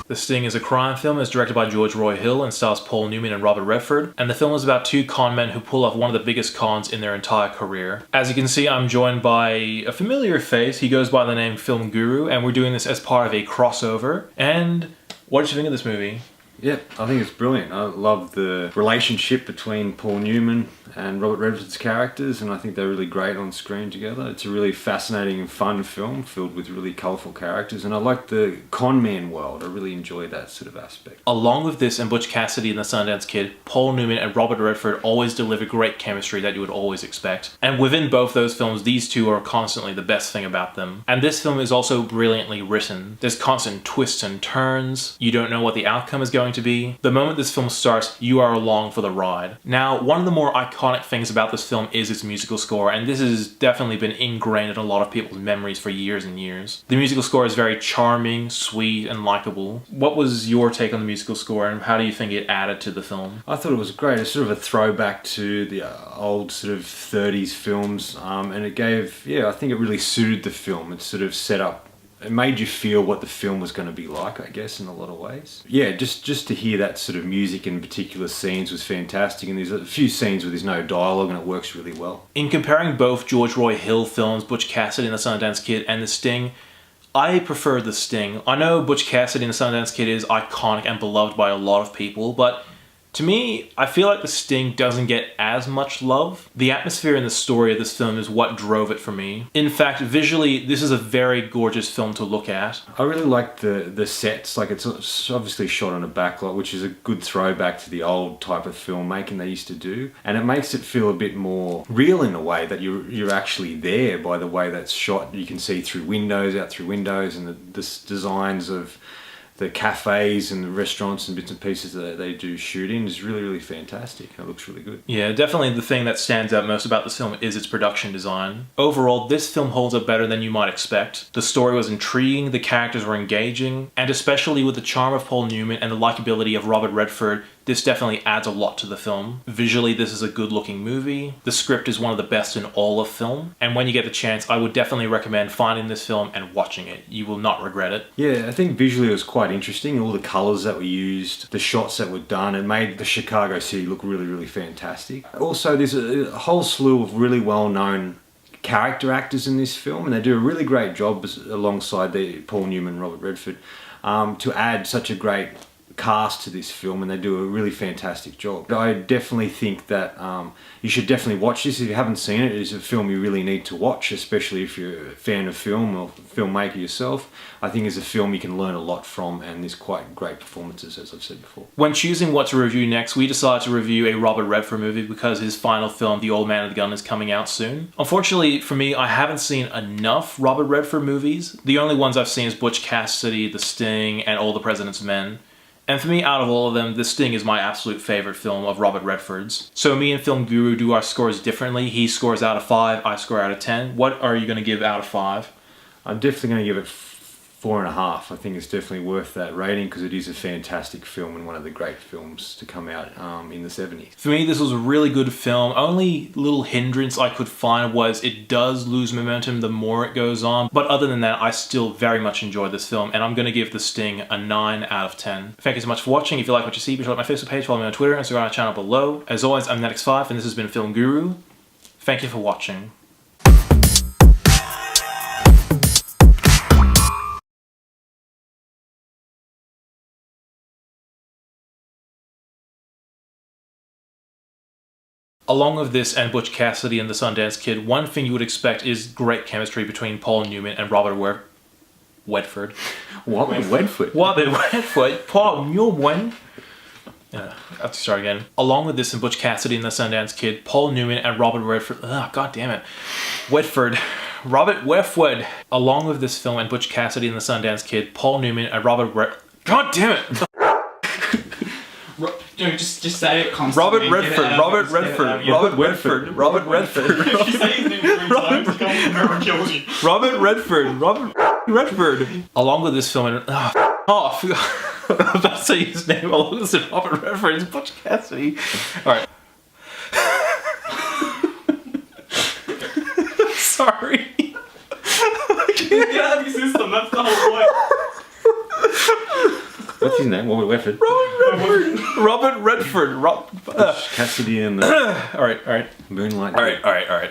The Sting is a crime film. It's directed by George Roy Hill and stars Paul Newman and Robert Redford. And the film is about two con men who pull off one of the biggest cons in their entire career. As you can see, I'm joined by a familiar face. He goes by the name Film Guru, and we're doing this as part of a crossover. And what did you think of this movie? Yeah, I think it's brilliant. I love the relationship between Paul Newman and Robert Redford's characters, and I think they're really great on screen together. It's a really fascinating and fun film filled with really colourful characters, and I like the con man world. I really enjoy that sort of aspect. Along with this and Butch Cassidy and the Sundance Kid, Paul Newman and Robert Redford always deliver great chemistry that you would always expect. And within both those films, these two are constantly the best thing about them. And this film is also brilliantly written. There's constant twists and turns. You don't know what the outcome is going to be. The moment this film starts, you are along for the ride. Now, one of the more iconic things about this film is its musical score, and this has definitely been ingrained in a lot of people's memories for years and years. The musical score is very charming, sweet, and likable. What was your take on the musical score, and how do you think it added to the film? I thought it was great. It's sort of a throwback to the old sort of 30s films, and it gave, I think it really suited the film. It sort of set up, it made you feel what the film was going to be like, I guess, in a lot of ways. Yeah, just to hear that sort of music in particular scenes was fantastic, and there's a few scenes where there's no dialogue and it works really well. In comparing both George Roy Hill films, Butch Cassidy and the Sundance Kid, and The Sting, I prefer The Sting. I know Butch Cassidy and the Sundance Kid is iconic and beloved by a lot of people, but to me, I feel like The Sting doesn't get as much love. The atmosphere and the story of this film is what drove it for me. In fact, visually, this is a very gorgeous film to look at. I really like the sets. Like, it's obviously shot on a backlot, which is a good throwback to the old type of filmmaking they used to do. And it makes it feel a bit more real in a way, that you're actually there by the way that's shot. You can see out through windows, and the designs of the cafes and the restaurants and bits and pieces that they do shoot in is really, really fantastic. It looks really good. Yeah, definitely the thing that stands out most about this film is its production design. Overall, this film holds up better than you might expect. The story was intriguing, the characters were engaging, and especially with the charm of Paul Newman and the likability of Robert Redford, this definitely adds a lot to the film. Visually, this is a good-looking movie. The script is one of the best in all of film, and when you get the chance, I would definitely recommend finding this film and watching it. You will not regret it. Yeah, I think visually it was quite interesting. All the colours that were used, the shots that were done, it made the Chicago city look really, really fantastic. Also, there's a whole slew of really well-known character actors in this film, and they do a really great job alongside Paul Newman and Robert Redford to add such a great cast to this film, and they do a really fantastic job. I definitely think that you should definitely watch this. If you haven't seen it, it's a film you really need to watch, especially if you're a fan of film or filmmaker yourself. I think it's a film you can learn a lot from, and there's quite great performances, as I've said before. When choosing what to review next, we decided to review a Robert Redford movie because his final film, The Old Man and the Gun, is coming out soon. Unfortunately for me, I haven't seen enough Robert Redford movies. The only ones I've seen is Butch Cassidy, The Sting, and All the President's Men. And for me, out of all of them, The Sting is my absolute favorite film of Robert Redford's. So me and Film Guru do our scores differently. He scores out of 5, I score out of 10. What are you going to give out of 5? I'm definitely going to give it 4.5. I think it's definitely worth that rating because it is a fantastic film and one of the great films to come out in the 70s. For me, this was a really good film. Only little hindrance I could find was it does lose momentum the more it goes on. But other than that, I still very much enjoyed this film, and I'm going to give The Sting a 9 out of 10. Thank you so much for watching. If you like what you see, be sure to like my Facebook page, follow me on Twitter, Instagram, and channel below. As always, I'm Netix5, and this has been Film Guru. Thank you for watching. Along with this and Butch Cassidy and the Sundance Kid, one thing you would expect is great chemistry between Paul Newman and Robert Redford. What? Redford? Redford? Paul Newman. I have to start again. Along with this and Butch Cassidy and the Sundance Kid, Paul Newman and Robert Redford. God damn it. Robert Redford. Along with this film and Butch Cassidy and the Sundance Kid, Paul Newman and God damn it. No, just say it constantly. Robert Redford. If you say his name 3 times, whoever kills you. Robert Redford. Along with this film and... I was about to say his name. Along with this Robert Redford. It's Butch Cassidy. Alright. Sorry. Get out of your system, that's the whole point. What's his name? Robert Redford. Robert Redford. Cassidy and the All right. Moonlight. All right.